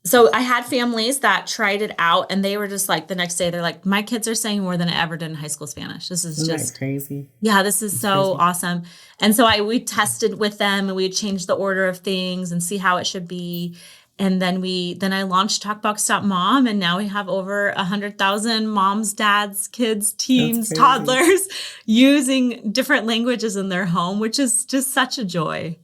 So I had families that tried it out and they were just like, the next day, they're like, my kids are saying more than I ever did in high school Spanish. This is Isn't just that crazy. Yeah, this is It's so crazy. awesome. And so we tested with them and we changed the order of things and see how it should be. And then I launched TalkBox.mom, and now we have over 100,000 moms, dads, kids, That's teens, crazy. toddlers using different languages in their home, which is just such a joy.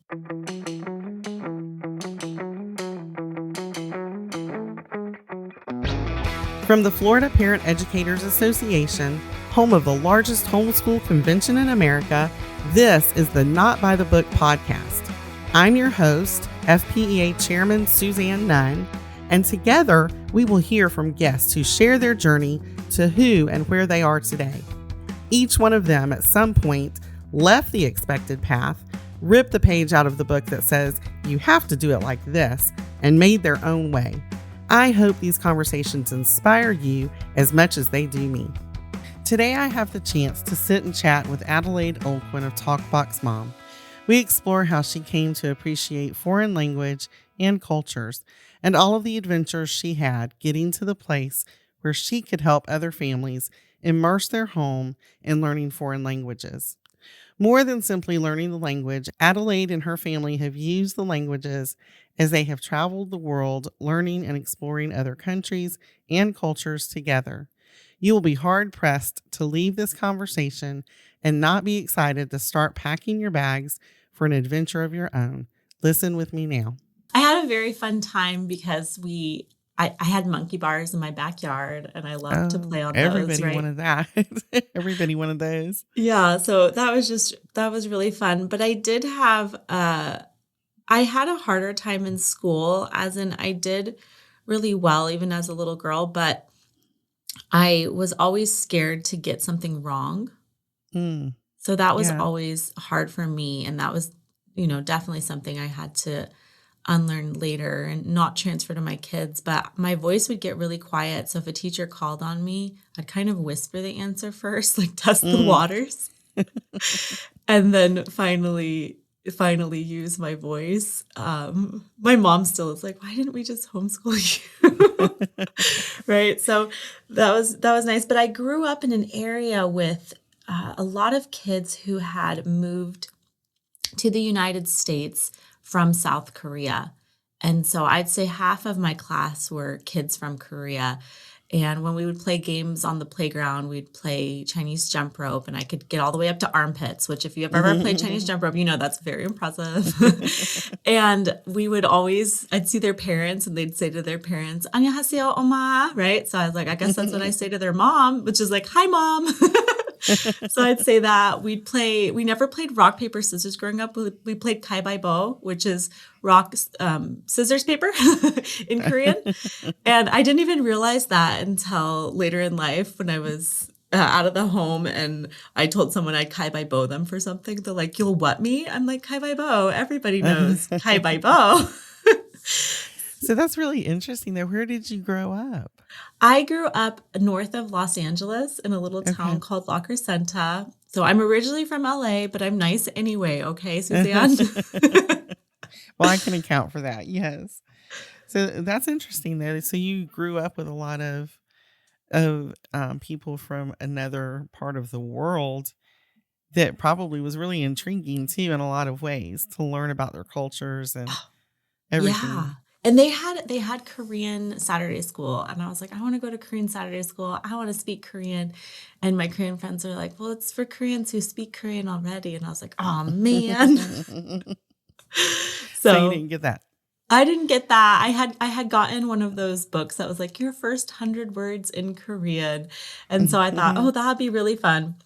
From the Florida Parent Educators Association, home of the largest homeschool convention in America, this is the Not by the Book podcast. I'm your host, FPEA Chairman Suzanne Nunn, and together we will hear from guests who share their journey to who and where they are today. Each one of them at some point left the expected path, ripped the page out of the book that says you have to do it like this, and made their own way. I hope these conversations inspire you as much as they do me. Today I have the chance to sit and chat with Adelaide Olguin of TalkBox Mom. We explore how she came to appreciate foreign language and cultures and all of the adventures she had getting to the place where she could help other families immerse their home in learning foreign languages. More than simply learning the language, Adelaide and her family have used the languages as they have traveled the world, learning and exploring other countries and cultures together. You will be hard-pressed to leave this conversation and not be excited to start packing your bags for an adventure of your own. Listen with me now. I had a very fun time because I had monkey bars in my backyard and I loved to play on Everybody those, right? wanted that. Everybody wanted those. Yeah, so that was really fun. But I had a harder time in school, as in I did really well even as a little girl, but I was always scared to get something wrong. So that was Yeah. always hard for me. And that was, definitely something I had to unlearn later and not transfer to my kids. But my voice would get really quiet. So if a teacher called on me, I'd kind of whisper the answer first, like test the waters. And then finally use my voice. My mom still is like, why didn't we just homeschool you? Right. So that was nice. But I grew up in an area with a lot of kids who had moved to the United States from South Korea. And so I'd say half of my class were kids from Korea. And when we would play games on the playground, we'd play Chinese jump rope, and I could get all the way up to armpits, which if you've ever played Chinese jump rope, that's very impressive. And I'd see their parents and they'd say to their parents, "안녕하세요, 엄마," right? So I was like, I guess that's what I say to their mom, which is like, "Hi, mom." So I'd say that we never played rock, paper, scissors growing up. We played 가위바위보, which is rock, scissors, paper in Korean. And I didn't even realize that until later in life when I was out of the home and I told someone I'd 가위바위보 them for something. They're like, "You'll what me?" I'm like, "가위바위보. Everybody knows 가위바위보." So that's really interesting though. Where did you grow up? I grew up north of Los Angeles in a little town called La Crescenta. So I'm originally from LA, but I'm nice anyway. Okay, Suzanne? Well, I can account for that. Yes. So that's interesting though. So you grew up with a lot of people from another part of the world that probably was really intriguing too in a lot of ways to learn about their cultures and everything. Yeah. And they had Korean Saturday school. And I was like, I want to go to Korean Saturday school. I want to speak Korean. And my Korean friends are like, well, it's for Koreans who speak Korean already. And I was like, oh, man. So you didn't get that. I didn't get that. I had gotten one of those books that was like your first 100 words in Korean. And so I thought, oh, that'd be really fun.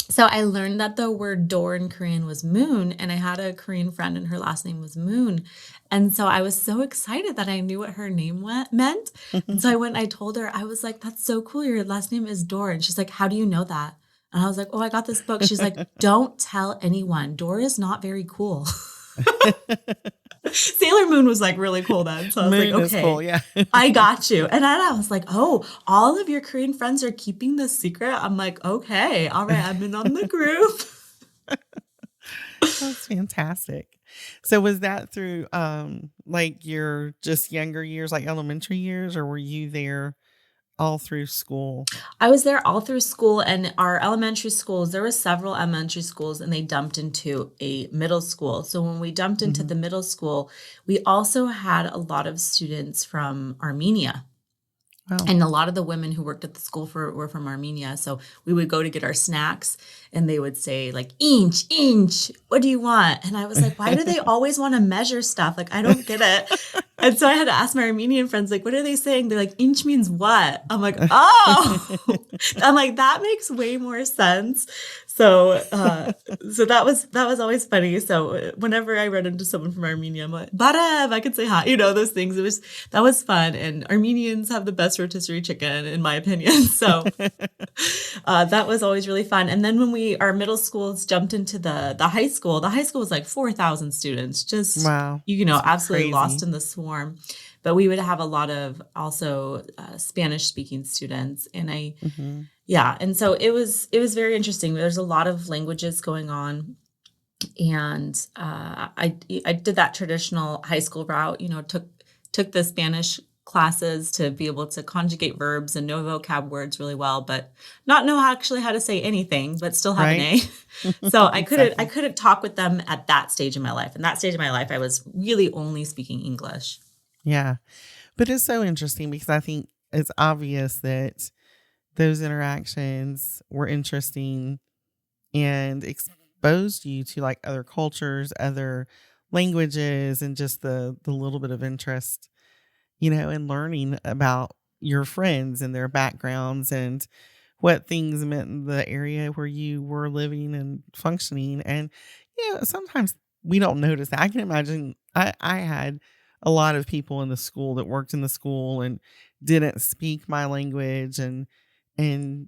So I learned that the word door in Korean was moon, and I had a Korean friend and her last name was Moon. And so I was so excited that I knew what her name meant. And so I went and I told her, I was like, that's so cool. Your last name is Door. And she's like, how do you know that? And I was like, oh, I got this book. She's like, don't tell anyone. Door is not very cool. Sailor Moon was like really cool then. So I was Moon like, is okay, cool, yeah. I got you. And then I was like, oh, all of your Korean friends are keeping this secret. I'm like, okay, all right, I'm in on the group. That's fantastic. So was that through like your just younger years, like elementary years, or were you there all through school? I was there all through school, and our elementary schools, there were several elementary schools, and they dumped into a middle school. So when we dumped into Hmm. the middle school, we also had a lot of students from Armenia. Wow. And a lot of the women who worked at the school were from Armenia. So we would go to get our snacks and they would say like, inch, what do you want? And I was like, why do they always want to measure stuff? Like, I don't get it. And so I had to ask my Armenian friends, like, what are they saying? They're like, inch means what? I'm like, oh, I'm like, that makes way more sense. So, so that was always funny. So whenever I run into someone from Armenia, I'm like, Barev, I could say hi, those things. That was fun. And Armenians have the best rotisserie chicken, in my opinion. So, that was always really fun. And then when our middle schools jumped into the high school was like 4,000 students, just, Wow. absolutely Crazy. lost in the swarm. But we would have a lot of also Spanish speaking students. And Hmm. yeah. And so it was very interesting. There's a lot of languages going on. And I did that traditional high school route, took the Spanish classes to be able to conjugate verbs and know vocab words really well, but not know actually how to say anything, but still have Right. an A. So I Exactly. couldn't talk with them at that stage in my life. And that stage of my life, I was really only speaking English. Yeah. But it's so interesting because I think it's obvious that those interactions were interesting and exposed you to like other cultures, other languages, and just the little bit of interest, in learning about your friends and their backgrounds and what things meant in the area where you were living and functioning. And, sometimes we don't notice that. I can imagine I had a lot of people in the school that worked in the school and didn't speak my language and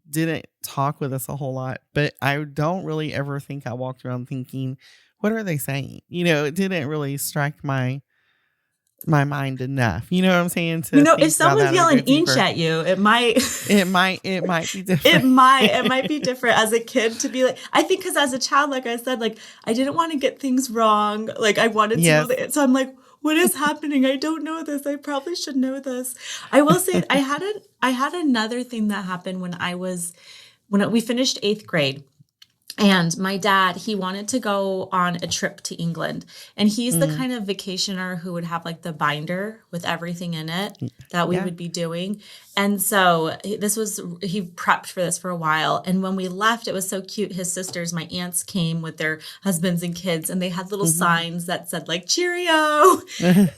didn't talk with us a whole lot. But I don't really ever think I walked around thinking, what are they saying? It didn't really strike my mind enough. You know what I'm saying? To If think about someone's that or yelling go inch deeper. at you, it might It might be different. it might be different as a kid to be like, I think because as a child, like I said, like I didn't want to get things wrong. Like I wanted to know Yes. the, so I'm like, what is happening? I don't know this. I probably should know this. I will say I had another thing that happened when we finished 8th grade. And my dad, he wanted to go on a trip to England. And he's the Mm, kind of vacationer who would have like the binder with everything in it that we yeah. would be doing. And so he prepped for this for a while. And when we left, it was so cute. His sisters, my aunts, came with their husbands and kids, and they had little signs that said like Cheerio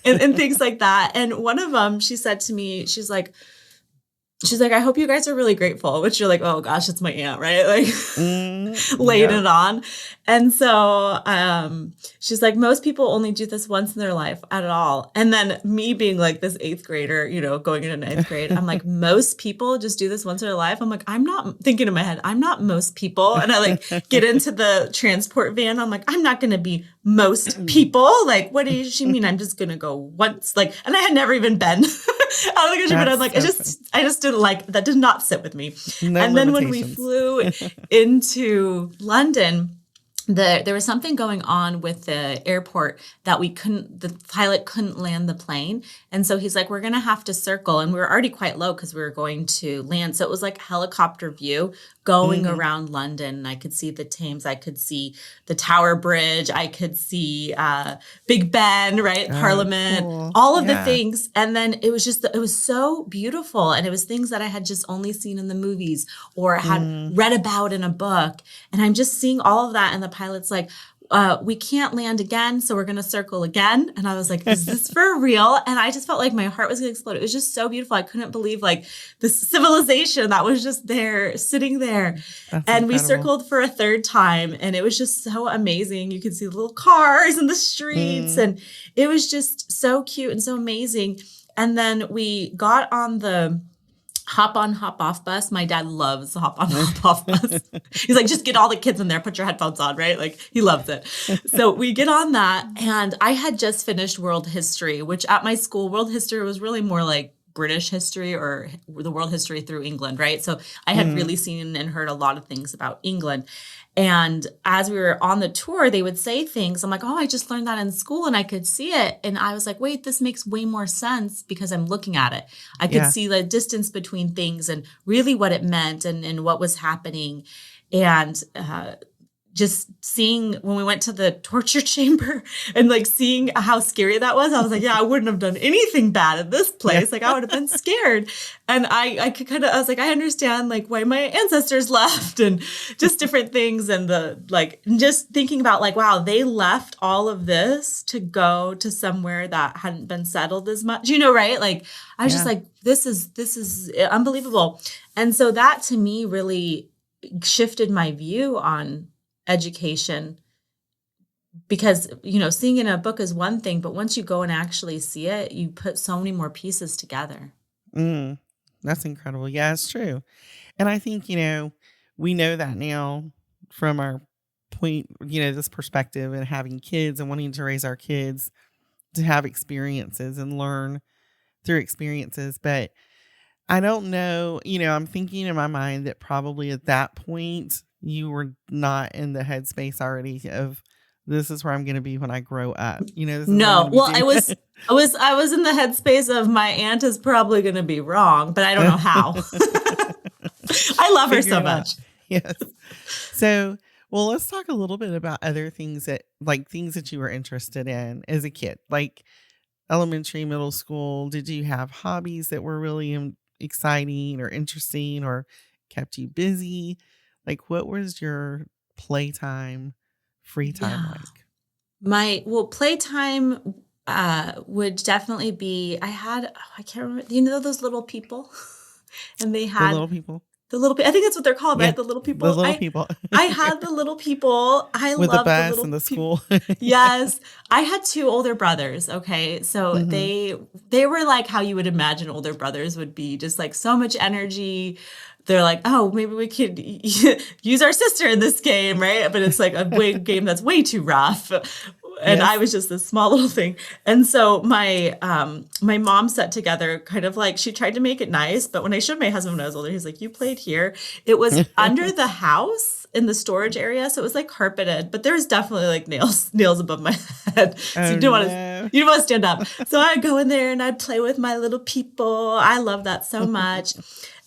and things like that. And one of them, she said to me, she's like, I hope you guys are really grateful, which you're like, oh gosh, it's my aunt, right? Like laying Yep. it on. And so she's like, most people only do this once in their life at all. And then me being like this 8th grader, going into 9th grade, I'm like, most people just do this once in their life. I'm like, I'm not thinking in my head, I'm not most people. And I like get into the transport van. I'm like, I'm not going to be most people. Like, what does she mean? I'm just going to go once. Like, and I had never even been out of the country, but I'm That's like, so I just didn't like, that did not sit with me. no And then when we limitations. flew into London, there was something going on with the airport that the pilot couldn't land the plane. And so he's like, we're going to have to circle. And we were already quite low because we were going to land. So it was like helicopter view going Mhm. around London. I could see the Thames. I could see the Tower Bridge. I could see Big Ben, right? Oh, Parliament, cool. all of the Yeah. things. And then it was so beautiful. And it was things that I had just only seen in the movies or had Mm. read about in a book. And I'm just seeing all of that. And the pilot's like, we can't land again, so we're going to circle again. And I was like, is this for real? And I just felt like my heart was going to explode. It was just so beautiful. I couldn't believe like this civilization that was just there, sitting there. That's And we incredible. circled for a 3rd time. And it was just so amazing. You could see the little cars in the streets. Mm. And it was just so cute and so amazing. And then we got on the hop on, hop off bus. My dad loves the hop on, hop off bus. He's like, just get all the kids in there, put your headphones on, right? Like he loves it. So we get on that. And I had just finished world history, which at my school, world history was really more like British history or the world history through England, right? So I had really seen and heard a lot of things about England. And as we were on the tour, they would say things. I'm like, oh, I just learned that in school and I could see it. And I was like, wait, this makes way more sense because I'm looking at it. I could see the distance between things and really what it meant and what was happening. And just seeing when we went to the torture chamber and like seeing how scary that was, I was like, yeah, I wouldn't have done anything bad in this place. Like I would have been scared. And I could I was like, I understand like why my ancestors left and just different things. And just thinking about like, wow, they left all of this to go to somewhere that hadn't been settled as much, right? Like I was just like, this is unbelievable. And so that to me really shifted my view on education because, seeing in a book is one thing, but once you go and actually see it, you put so many more pieces together. That's incredible. Yeah, it's true. And I think, we know that now from our point, this perspective and having kids and wanting to raise our kids to have experiences and learn through experiences. But I don't know, I'm thinking in my mind that probably at that point, you were not in the headspace already of this is where I'm going to be when I grow up. No, well, I was in the headspace of my aunt is probably going to be wrong, but I don't know how. I love her so much. Yes. So, well, let's talk a little bit about other things that you were interested in as a kid, like elementary, middle school. Did you have hobbies that were really exciting or interesting or kept you busy? Like, what was your playtime, free time like? Playtime would definitely be, I can't remember, those little people? And they had... The little people? I think that's what they're called, right? The little people. The little people. I had the little people. With the bus and the school. Yes. I had two older brothers. Okay. So they were like how you would imagine older brothers would be, just like so much energy. They're like, oh, maybe we could use our sister in this game, right? But it's like a game that's way too rough. And I was just this small little thing. And so my mom set together kind of like, she tried to make it nice. But when I showed my husband when I was older, he's like, you played here. It was under the house in the storage area. So it was like carpeted, but there was definitely like nails above my head. So you didn't want to stand up. So I'd go in there and I'd play with my little people. I love that so much.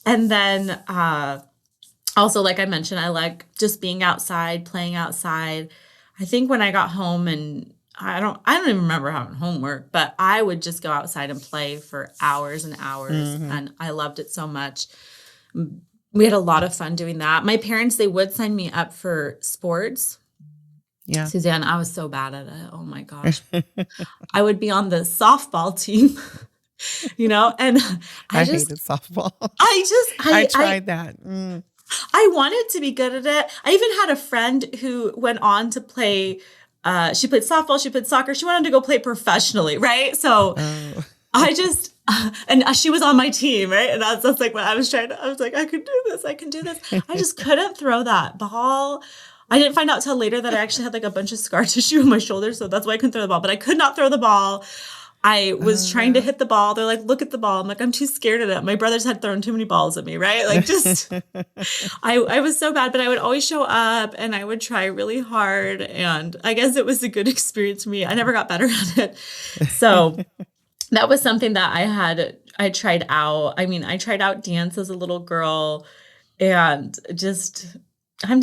And then also, like I mentioned, I like just being outside, playing outside. I think when I got home and I don't even remember having homework, but I would just go outside and play for hours and hours. And I loved it so much. We had a lot of fun doing that. My parents, they would sign me up for sports. Yeah. Suzanne, I was so bad at it. Oh my gosh. I would be on the softball team, and I hated softball. I tried that. I wanted to be good at it. I even had a friend who went on to play, she played softball, she played soccer. She wanted to go play professionally, right? So I just, and she was on my team, right? And that's like what I was like, I can do this. I just couldn't throw that ball. I didn't find out till later that I actually had like a bunch of scar tissue on my shoulder. So that's why I couldn't throw the ball, but I could not throw the ball. I was trying to hit the ball. They're like, look at the ball. I'm like, I'm too scared of it. My brothers had thrown too many balls at me, right? Like just, I was so bad, but I would always show up and I would try really hard. And I guess it was a good experience for me. I never got better at it. So that was something that I tried out. I mean, I tried out dance as a little girl and I'm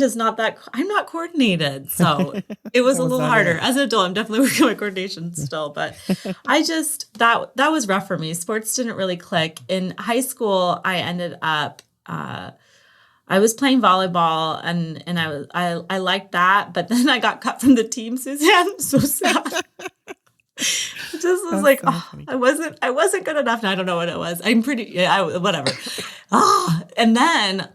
not coordinated. So it was a little harder. As an adult, I'm definitely working on my coordination still, but that was rough for me. Sports didn't really click. In high school, I ended up, I was playing volleyball and I liked that, but then I got cut from the team, Suzanne. So sad. It just was like, I wasn't good enough. And I don't know what it was. I'm whatever. And then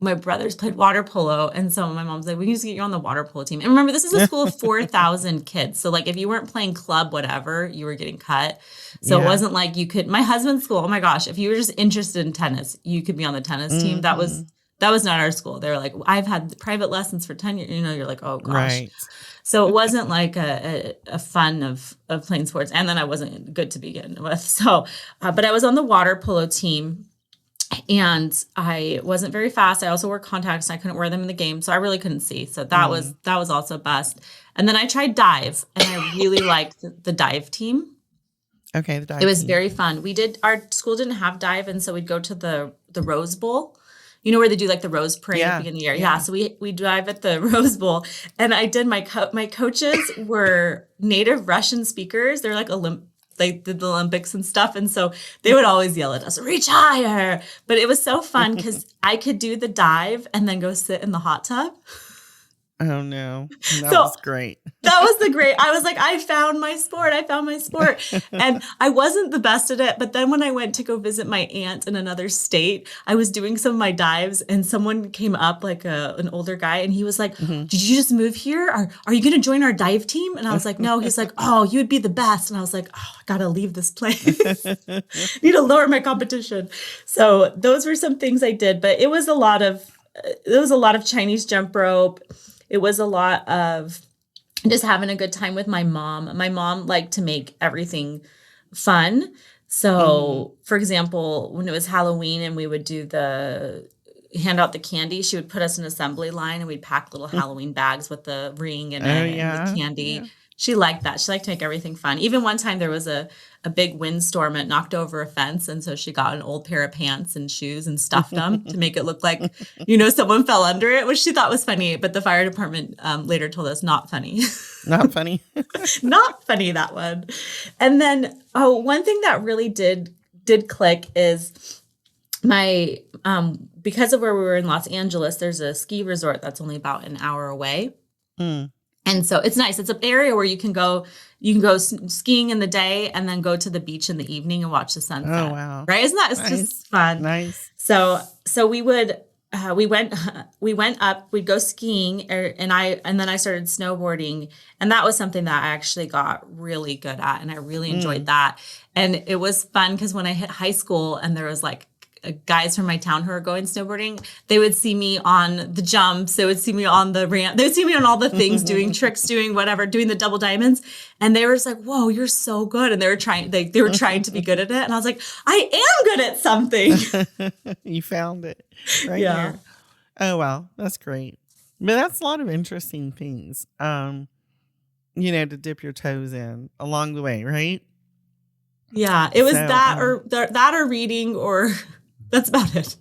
my brothers played water polo. And so my mom's like, we need to get you on the water polo team. And remember, this is a school of 4,000 kids. So like, if you weren't playing club, whatever, you were getting cut. So it wasn't like my husband's school. Oh my gosh. If you were just interested in tennis, you could be on the tennis team. That was That was not our school. They were like, I've had private lessons for 10 years. You're like, oh gosh. Right. So it wasn't like a fun of playing sports. And then I wasn't good to begin with. So, but I was on the water polo team. And I wasn't very fast. I also wore contacts. And I couldn't wear them in the game, so I really couldn't see. So that was also a bust. And then I tried dive, and I really liked the dive team. Okay, the dive. It was team. very fun. Our school didn't have dive, and so we'd go to the Rose Bowl. Where they do like the Rose Parade at the beginning of the year. Yeah. So we dive at the Rose Bowl, and I did my coaches were native Russian speakers. They're like they did the Olympics and stuff. And so they would always yell at us, reach higher. But it was so fun because I could do the dive and then go sit in the hot tub. Oh, no. That was great. That was I was like, I found my sport. And I wasn't the best at it. But then when I went to go visit my aunt in another state, I was doing some of my dives and someone came up, like an older guy, and he was like, did you just move here? Are you going to join our dive team? And I was like, no. He's like, oh, you would be the best. And I was like, oh, I got to leave this place. Need to lower my competition. So those were some things I did. But it was a lot of Chinese jump rope. It was a lot of just having a good time with my mom. My mom liked to make everything fun. So, for example, when it was Halloween and we would do hand out the candy, she would put us in an assembly line and we'd pack little Halloween bags with the ring and the candy. Yeah. She liked that. She liked to make everything fun. Even one time there was a big windstorm. It knocked over a fence. And so she got an old pair of pants and shoes and stuffed them to make it look like, someone fell under it, which she thought was funny. But the fire department later told us not funny. Not funny. Not funny, that one. And then, one thing that really did click is because of where we were in Los Angeles, there's a ski resort that's only about an hour away. And so it's nice. It's an area where you can go skiing in the day and then go to the beach in the evening and watch the sunset. Oh, wow. Right? Isn't that, it's just fun. Nice. So we went up, we'd go skiing and then I started snowboarding, and that was something that I actually got really good at. And I really enjoyed that. And it was fun because when I hit high school and there was like guys from my town who were going snowboarding, they would see me on the jumps. They would see me on the ramp. They would see me on all the things, doing tricks, doing whatever, doing the double diamonds. And they were just like, whoa, you're so good. And they were trying to be good at it. And I was like, I am good at something. You found it right here. Oh, wow. That's great. But that's a lot of interesting things, to dip your toes in along the way, right? Yeah. It was that or reading or... That's about it.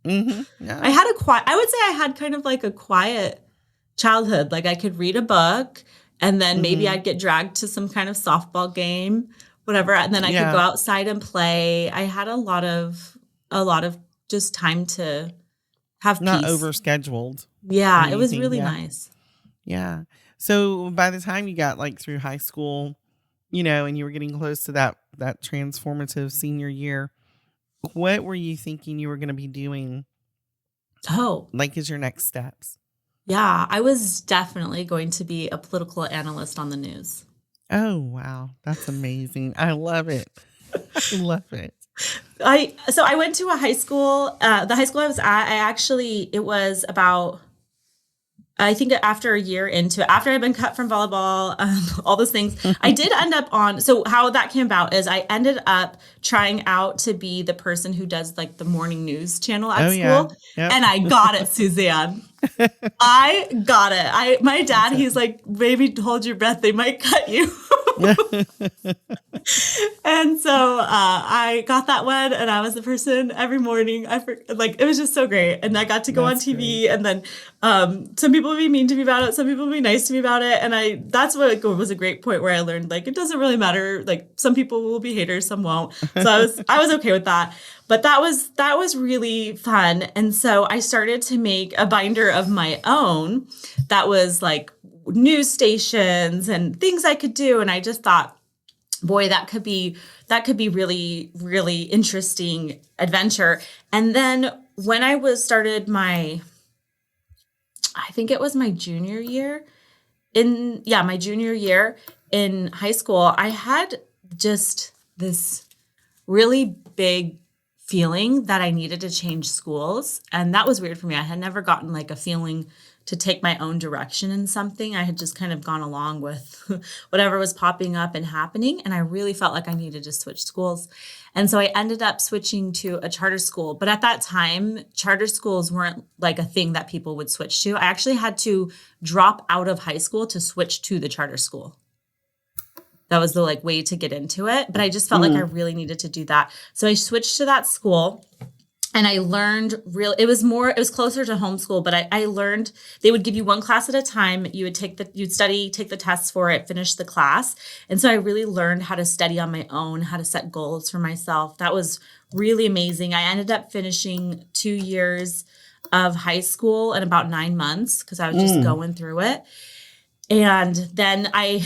Yeah. I would say I had kind of like a quiet childhood. Like I could read a book and then maybe I'd get dragged to some kind of softball game, whatever. And then I could go outside and play. I had a lot of just time to have not peace. Overscheduled. Yeah. It was really nice. Yeah. So by the time you got like through high school, and you were getting close to that transformative senior year, what were you thinking you were going to be doing? Like as your next steps? Yeah, I was definitely going to be a political analyst on the news. Oh, wow. That's amazing. I love it. I love it. So I went to a high school. The high school I was at, it was about, I think after a year into it, after I'd been cut from volleyball, all those things, I did end up so how that came about is I ended up trying out to be the person who does like the morning news channel at school. Yeah. Yep. And I got it, Suzanne. I got it. My dad, he's like, baby, hold your breath. They might cut you. And so I got that one, and I was the person every morning. It was just so great. And I got to go on TV, great. And then some people would be mean to me about it. Some people would be nice to me about it. And that's what was a great point where I learned, like, it doesn't really matter. Like, some people will be haters, some won't. So I was okay with that. But that was really fun. And so I started to make a binder of my own that was like news stations and things I could do. And I just thought, boy, that could be really, really interesting adventure. And then when I started I think it was my junior year in high school, I had just this really big feeling that I needed to change schools. And that was weird for me. I had never gotten like a feeling to take my own direction in something. I had just kind of gone along with whatever was popping up and happening. And I really felt like I needed to switch schools. And so I ended up switching to a charter school. But at that time, charter schools weren't like a thing that people would switch to. I actually had to drop out of high school to switch to the charter school. That was the like way to get into it. But I just felt like I really needed to do that. So I switched to that school. And I learned it was closer to homeschool, but I learned they would give you one class at a time. You'd study, take the tests for it, finish the class. And so I really learned how to study on my own, how to set goals for myself. That was really amazing. I ended up finishing 2 years of high school in about 9 months because I was just going through it. And then I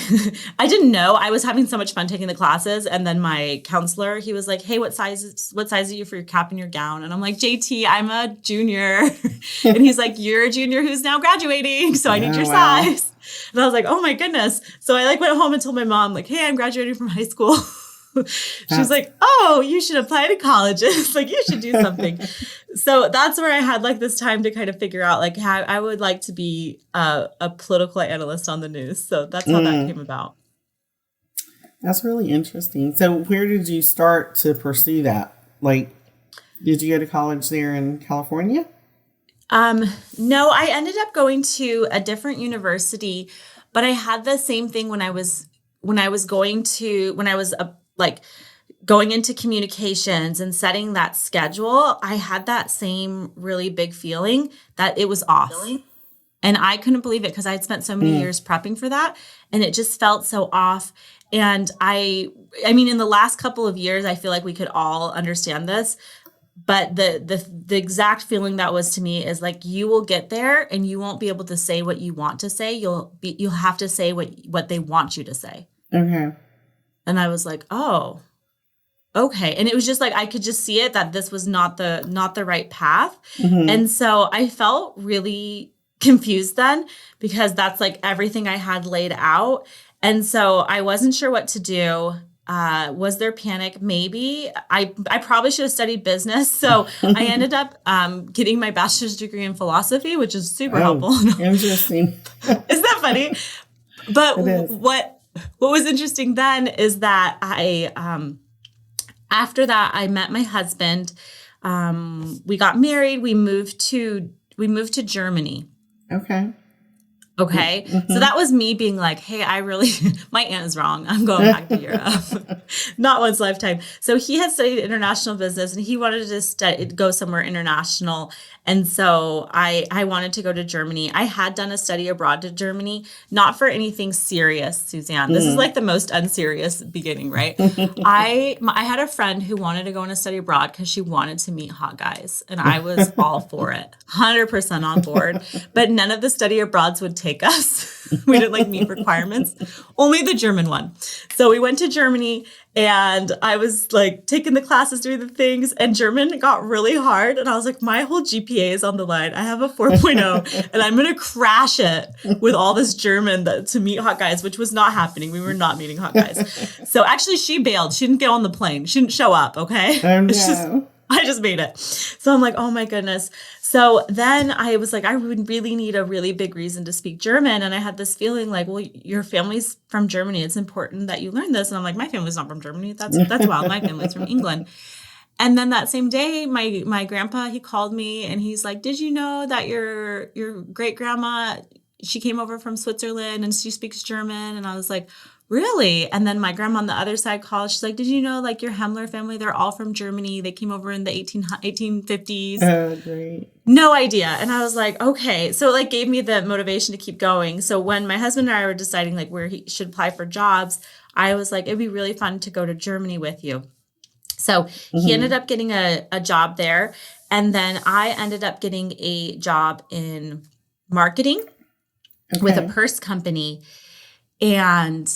didn't know. I was having so much fun taking the classes. And then my counselor, he was like, hey, what size are you for your cap and your gown? And I'm like, JT, I'm a junior. And he's like, you're a junior who's now graduating. So I need your size. And I was like, oh my goodness. So I like went home and told my mom like, hey, I'm graduating from high school. She's like, oh, you should apply to colleges. Like you should do something. So that's where I had like this time to kind of figure out like how I would like to be a political analyst on the news. So that's how that came about. That's really interesting. So where did you start to pursue that? Like, did you go to college there in California? No, I ended up going to a different university, but I had the same thing when I was going into communications and setting that schedule. I had that same really big feeling that it was off. Really? And I couldn't believe it because I had spent so many years prepping for that. And it just felt so off. And I mean, in the last couple of years, I feel like we could all understand this. But the exact feeling that was to me is like, you will get there and you won't be able to say what you want to say. You'll have to say what they want you to say. Okay. And I was like, oh, okay. And it was just like, I could just see it that this was not the right path. And so I felt really confused then because that's like everything I had laid out. And so I wasn't sure what to do. Was there panic? Maybe. I probably should have studied business. So I ended up getting my bachelor's degree in philosophy, which is super helpful. Interesting. Isn't that funny? But what was interesting then is that after that, I met my husband. We got married. We moved to Germany. Okay. So that was me being like, hey, my aunt is wrong. I'm going back to Europe. Not once lifetime. So he had studied international business and he wanted to go somewhere international. And so I wanted to go to Germany. I had done a study abroad to Germany, not for anything serious, Suzanne. This is like the most unserious beginning, right? I had a friend who wanted to go on a study abroad because she wanted to meet hot guys. And I was all for it, 100% on board. But none of the study abroads would take us. We didn't meet requirements, only the German one. So we went to Germany and I was taking the classes, doing the things, and German got really hard. And I was like, my whole GPA is on the line. I have a 4.0 and I'm going to crash it with all this German to meet hot guys, which was not happening. We were not meeting hot guys. So actually she bailed. She didn't get on the plane. She didn't show up. Okay. I just made it. So I'm like, oh my goodness. So then I was like, I would really need a really big reason to speak German. And I had this feeling like, well, your family's from Germany. It's important that you learn this. And I'm like, my family's not from Germany. That's wild. My family's from England. And then that same day, my grandpa, he called me and he's like, did you know that your great grandma, she came over from Switzerland and she speaks German? And I was like, really? And then my grandma on the other side called. She's like, did you know your Himmler family, they're all from Germany. They came over in the 1850s. Oh, great. No idea. And I was like, okay. So it gave me the motivation to keep going. So when my husband and I were deciding where he should apply for jobs, I was like, it'd be really fun to go to Germany with you. So he ended up getting a job there. And then I ended up getting a job in marketing with a purse company. And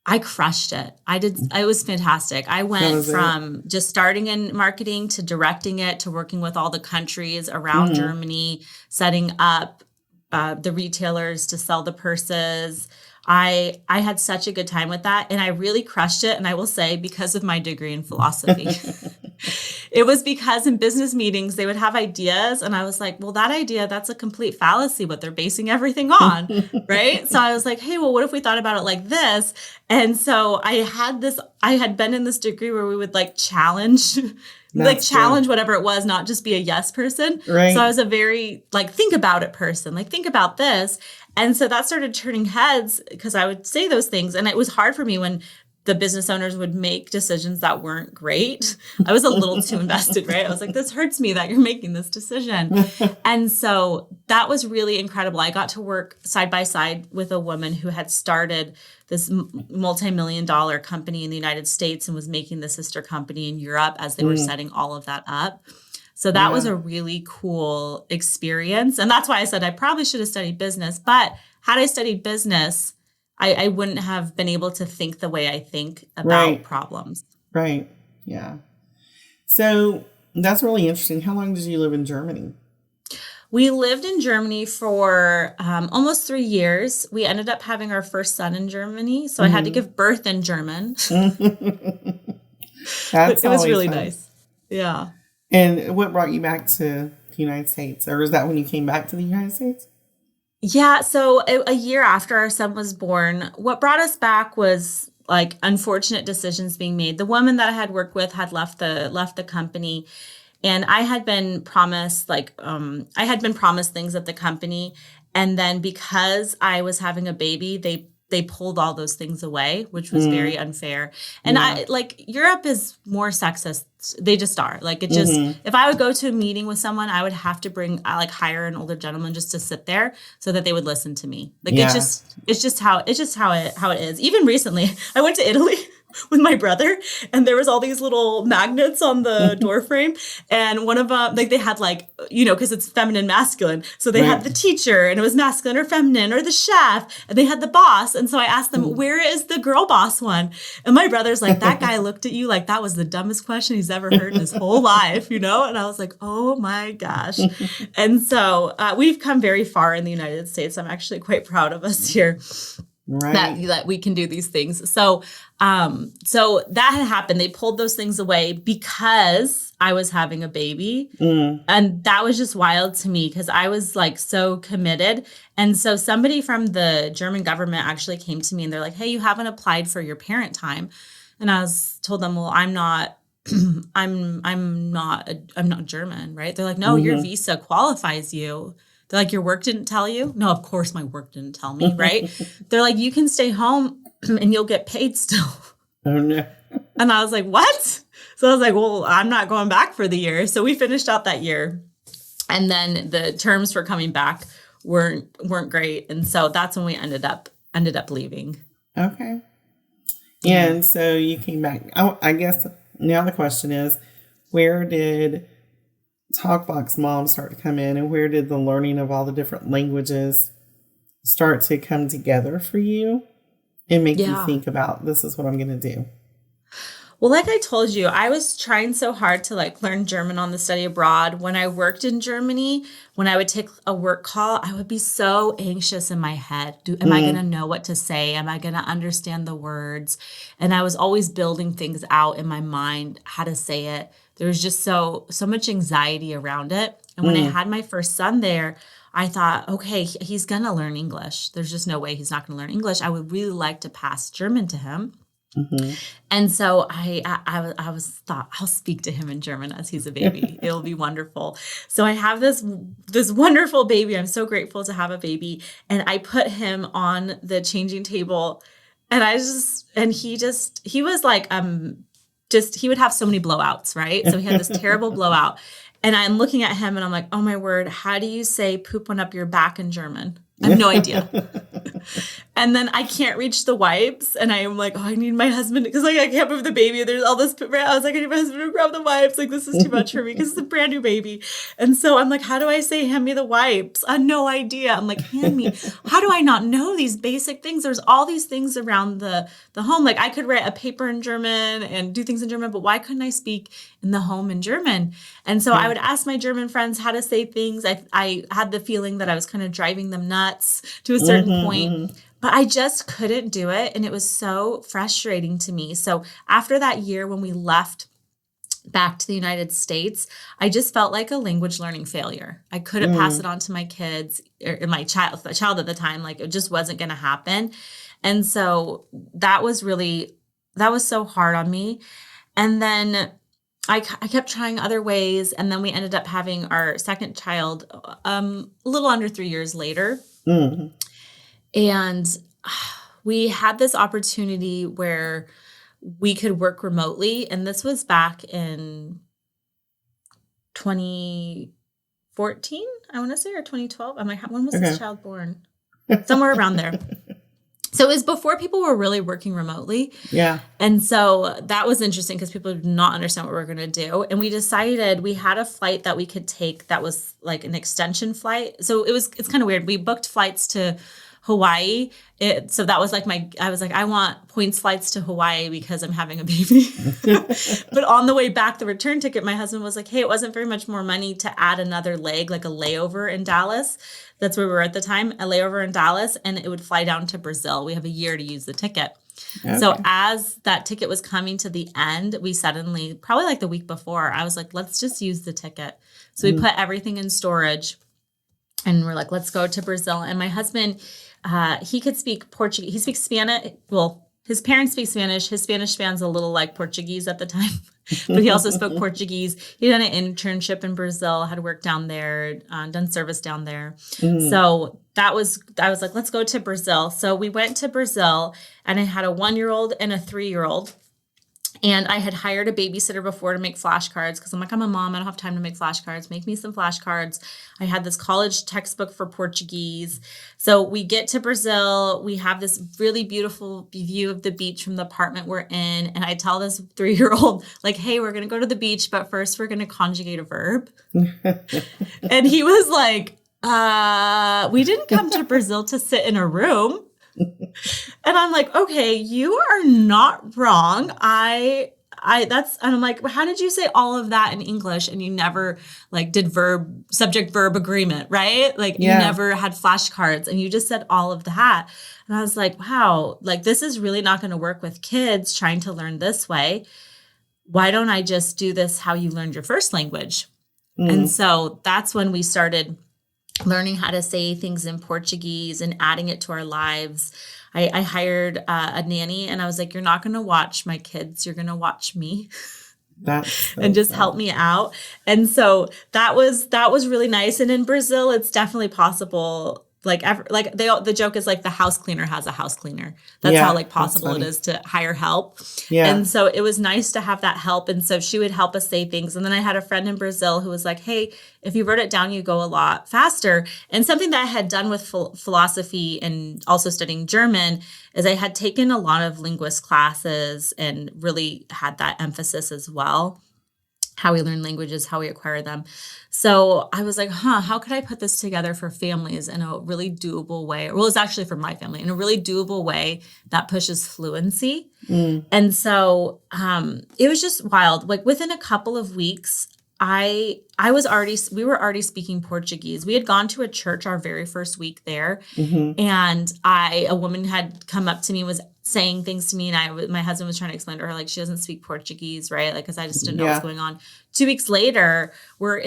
I crushed it. It was fantastic. I went from just starting in marketing to directing it to working with all the countries around Germany, setting up the retailers to sell the purses. I had such a good time with that and I really crushed it. And I will say because of my degree in philosophy, It was because in business meetings, they would have ideas. And I was like, well, that idea, that's a complete fallacy, what they're basing everything on. Right. So I was like, hey, well, what if we thought about it like this? And so I had been in this degree where we would like challenge whatever it was, not just be a yes person. Right. So I was a very like, think about it person, like think about this. And so that started turning heads because I would say those things. And it was hard for me when the business owners would make decisions that weren't great. I was a little too invested, right? I was like, this hurts me that you're making this decision. And so that was really incredible. I got to work side by side with a woman who had started this multi-million-dollar company in the United States and was making the sister company in Europe as they were setting all of that up. So that was a really cool experience. And that's why I said I probably should have studied business. But had I studied business, I wouldn't have been able to think the way I think about problems. Right. Yeah. So that's really interesting. How long did you live in Germany? We lived in Germany for almost 3 years. We ended up having our first son in Germany. So I had to give birth in German. It was really nice. Yeah. And what brought you back to the United States? Or was that when you came back to the United States? Yeah. So a year after our son was born, what brought us back was like unfortunate decisions being made. The woman that I had worked with had left the company, and I had been promised things at the company. And then because I was having a baby, they pulled all those things away, which was very unfair. And Europe is more sexist. They just are. Like it just, if I would go to a meeting with someone, I would have to hire an older gentleman just to sit there so that they would listen to me. Like it's just how it is. Even recently, I went to Italy with my brother, and there was all these little magnets on the door frame, and one of them, like they had because it's feminine, masculine, so they had the teacher, and it was masculine or feminine, or the chef, and they had the boss. And so I asked them, where is the girl boss one? And my brother's like, that guy looked at you like that was the dumbest question he's ever heard in his whole life, And I was like, oh my gosh. And so we've come very far in the United States. I'm actually quite proud of us here. Right. That we can do these things. So that had happened. They pulled those things away because I was having a baby. And that was just wild to me because I was like so committed. And so somebody from the German government actually came to me and they're like, hey, you haven't applied for your parent time. And I told them, well, I'm not German, right? They're like, no, your visa qualifies you. They're like, your work didn't tell you? No, of course my work didn't tell me, right? They're like, you can stay home and you'll get paid still. Oh, no. And I was like, what? So I was like, well, I'm not going back for the year. So we finished out that year. And then the terms for coming back weren't great. And so that's when we ended up leaving. Okay. And so you came back. I guess now the question is, where did TalkBox Mom start to come in, and where did the learning of all the different languages start to come together for you and make you think about, this is what I'm going to do? Well, like I told you, I was trying so hard to learn German on the study abroad. When I worked in Germany, when I would take a work call, I would be so anxious in my head. Am I going to know what to say? Am I going to understand the words? And I was always building things out in my mind, how to say it. There was just so much anxiety around it. And when I had my first son there, I thought, okay, he's going to learn English. There's just no way he's not going to learn English. I would really like to pass German to him. And so I thought, I'll speak to him in German as he's a baby. It'll be wonderful. So I have this wonderful baby. I'm so grateful to have a baby. And I put him on the changing table, and he was like, he would have so many blowouts, right? So he had this terrible blowout. And I'm looking at him and I'm like, oh my word, how do you say poop went up your back in German? I have no idea. And then I can't reach the wipes. And I'm like, oh, I need my husband, because I can't move the baby. There's all this. I was like, I need my husband to grab the wipes. This is too much for me because it's a brand new baby. And so I'm like, how do I say, hand me the wipes? I have no idea. I'm like, hand me. How do I not know these basic things? There's all these things around the home. I could write a paper in German and do things in German, but why couldn't I speak in the home in German? And so I would ask my German friends how to say things. I had the feeling that I was kind of driving them nuts to a certain point. But I just couldn't do it. And it was so frustrating to me. So after that year, when we left back to the United States, I just felt like a language learning failure. I couldn't pass it on to my kids or my child at the time. Like it just wasn't going to happen. And so that was so hard on me. And then I kept trying other ways. And then we ended up having our second child a little under 3 years later. Mm-hmm. And we had this opportunity where we could work remotely. And this was back in 2014, I want to say, or 2012. I'm like, when was this child born? Somewhere around there. So it was before people were really working remotely. Yeah. And so that was interesting because people did not understand what we were going to do. And we decided we had a flight that we could take that was like an extension flight. So it's kind of weird. We booked flights to Hawaii. So that was like I was like, I want points flights to Hawaii because I'm having a baby. But on the way back, the return ticket, my husband was like, hey, it wasn't very much more money to add another leg, like a layover in Dallas. That's where we were at the time, a layover in Dallas, and it would fly down to Brazil. We have a year to use the ticket. Okay. So as that ticket was coming to the end, we suddenly, probably like the week before, I was like, let's just use the ticket. So we put everything in storage and we're like, let's go to Brazil. And my husband, he could speak Portuguese. He speaks Spanish. Well, his parents speak Spanish. His Spanish sounds a little like Portuguese at the time, but he also spoke Portuguese. He did an internship in Brazil, had worked down there, done service down there. So I was like, let's go to Brazil. So we went to Brazil and I had a 1-year-old and a 3-year-old. And I had hired a babysitter before to make flashcards because I'm like, I'm a mom. I don't have time to make flashcards. Make me some flashcards. I had this college textbook for Portuguese. So we get to Brazil. We have this really beautiful view of the beach from the apartment we're in. And I tell this 3-year-old, like, hey, we're going to go to the beach, but first we're going to conjugate a verb. And he was like, we didn't come to Brazil to sit in a room. And I'm like, okay, you are not wrong. And I'm like, well, how did you say all of that in English and you never like did subject verb agreement, right? Like you never had flashcards and you just said all of that. And I was like, wow, like this is really not going to work with kids trying to learn this way. Why don't I just do this how you learned your first language? And so that's when we started learning how to say things in Portuguese and adding it to our lives. I hired a nanny and I was like, you're not going to watch my kids. You're going to watch me and just help me out. And so that was really nice. And in Brazil, it's definitely possible. The joke is like the house cleaner has a house cleaner. That's how like possible it is to hire help. Yeah. And so it was nice to have that help. And so she would help us say things. And then I had a friend in Brazil who was like, hey, if you wrote it down, you go a lot faster. And something that I had done with philosophy and also studying German is I had taken a lot of linguist classes and really had that emphasis as well. How we learn languages, how we acquire them. So I was like, how could I put this together for families in a really doable way? Well, it's actually for my family in a really doable way that pushes fluency. And so it was just wild. Like within a couple of weeks, we were already speaking Portuguese. We had gone to a church our very first week there. And a woman had come up to me and was saying things to me. And my husband was trying to explain to her, like, she doesn't speak Portuguese, right? Like, cause I just didn't know what's going on. 2 weeks later, we're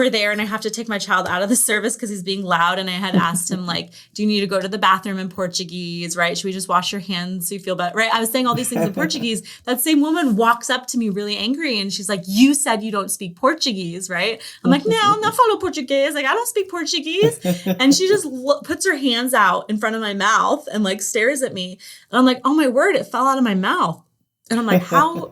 there and I have to take my child out of the service because he's being loud. And I had asked him, like, do you need to go to the bathroom in Portuguese, right? Should we just wash your hands so you feel better, right? I was saying all these things in Portuguese. That same woman walks up to me really angry and she's like, you said you don't speak Portuguese, right? I'm like, no, não falo português. Like, I don't speak Portuguese. And she just puts her hands out in front of my mouth and like stares at me. And I'm like, oh my word, it fell out of my mouth. And I'm like, how?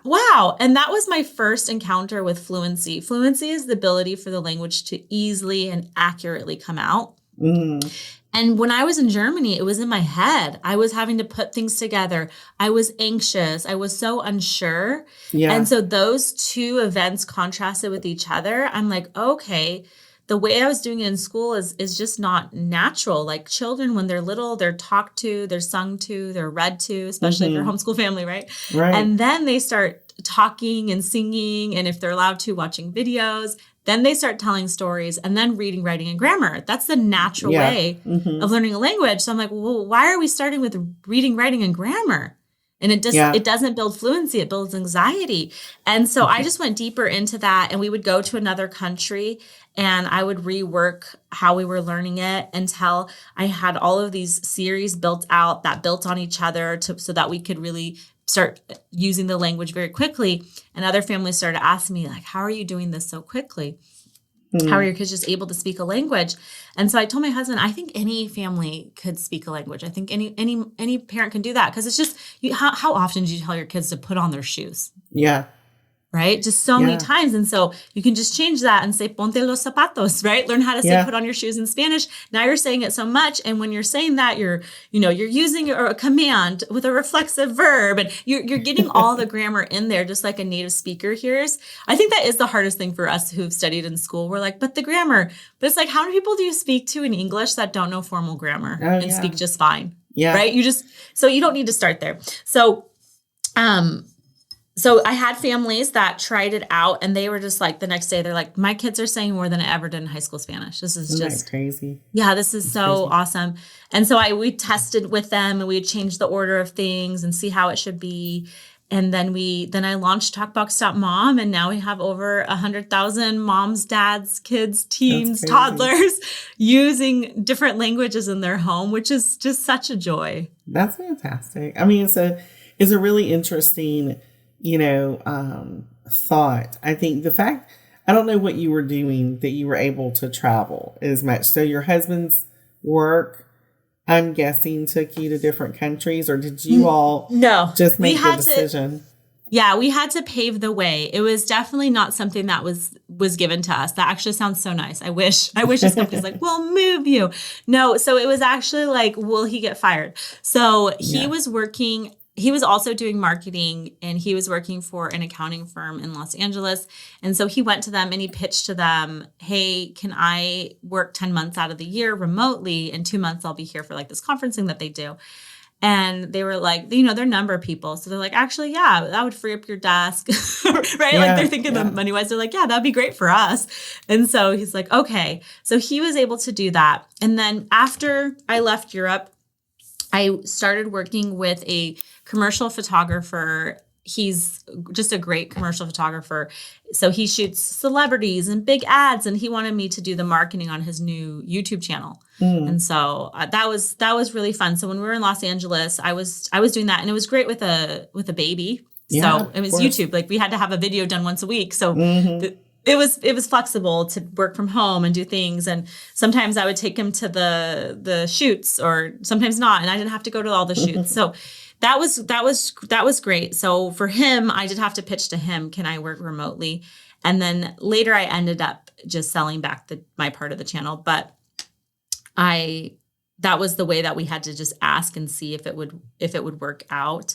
Wow. And that was my first encounter with fluency. Fluency is the ability for the language to easily and accurately come out. And when I was in Germany, it was in my head. I was having to put things together. I was anxious. I was so unsure. Yeah. And so those two events contrasted with each other. I'm like, okay, the way I was doing it in school is just not natural. Like children, when they're little, they're talked to, they're sung to, they're read to, especially if you're a homeschool family, right? And then they start talking and singing. And if they're allowed to, watching videos, then they start telling stories and then reading, writing, and grammar. That's the natural way of learning a language. So I'm like, well, why are we starting with reading, writing, and grammar? And it doesn't build fluency, it builds anxiety. And so I just went deeper into that, and we would go to another country and I would rework how we were learning it until I had all of these series built out that built on each other so that we could really start using the language very quickly. And other families started asking me, like, how are you doing this so quickly? How are your kids just able to speak a language? And so I told my husband, I think any family could speak a language. I think any parent can do that, because it's just, how often do you tell your kids to put on their shoes? Yeah. Right? Just so many times. And so you can just change that and say, ponte los zapatos, right? Learn how to say put on your shoes in Spanish. Now you're saying it so much. And when you're saying that, you're using a command with a reflexive verb, and you're getting all the grammar in there, just like a native speaker hears. I think that is the hardest thing for us who've studied in school. We're like, but the grammar, but it's like, how many people do you speak to in English that don't know formal grammar and speak just fine? Yeah. Right? So you don't need to start there. So I had families that tried it out, and they were just like, the next day, they're like, my kids are saying more than I ever did in high school Spanish. This is just crazy. Yeah, this is so awesome. And so we tested with them, and we would change the order of things and see how it should be. And then I launched TalkBox.mom, and now we have over 100,000 moms, dads, kids, teens, toddlers using different languages in their home, which is just such a joy. That's fantastic. I mean, it's a really interesting thought. I think the fact, I don't know what you were doing that you were able to travel as much. So your husband's work, I'm guessing, took you to different countries, or did you all just make the decision? We had to pave the way. It was definitely not something that was given to us. That actually sounds so nice. I wish this company's like, we'll move you. No, so it was actually like, will he get fired? So he was working. He was also doing marketing, and he was working for an accounting firm in Los Angeles. And so he went to them and he pitched to them, hey, can I work 10 months out of the year remotely? In 2 months, I'll be here for like this conferencing that they do. And they were like, they're number people. So they're like, actually, yeah, that would free up your desk. Right? Like they're thinking the money wise. They're like, yeah, that'd be great for us. And so he's like, okay. So he was able to do that. And then after I left Europe, I started working with a commercial photographer. He's just a great commercial photographer. So he shoots celebrities and big ads, and he wanted me to do the marketing on his new YouTube channel. And so that was really fun. So when we were in Los Angeles, I was doing that, and it was great with a baby. So it was YouTube. Like we had to have a video done once a week. So it was flexible to work from home and do things. And sometimes I would take him to the shoots, or sometimes not. And I didn't have to go to all the shoots. So that was great. So for him, I did have to pitch to him, can I work remotely? And then later I ended up just selling back my part of the channel. But that was the way that we had to just ask and see if it would work out.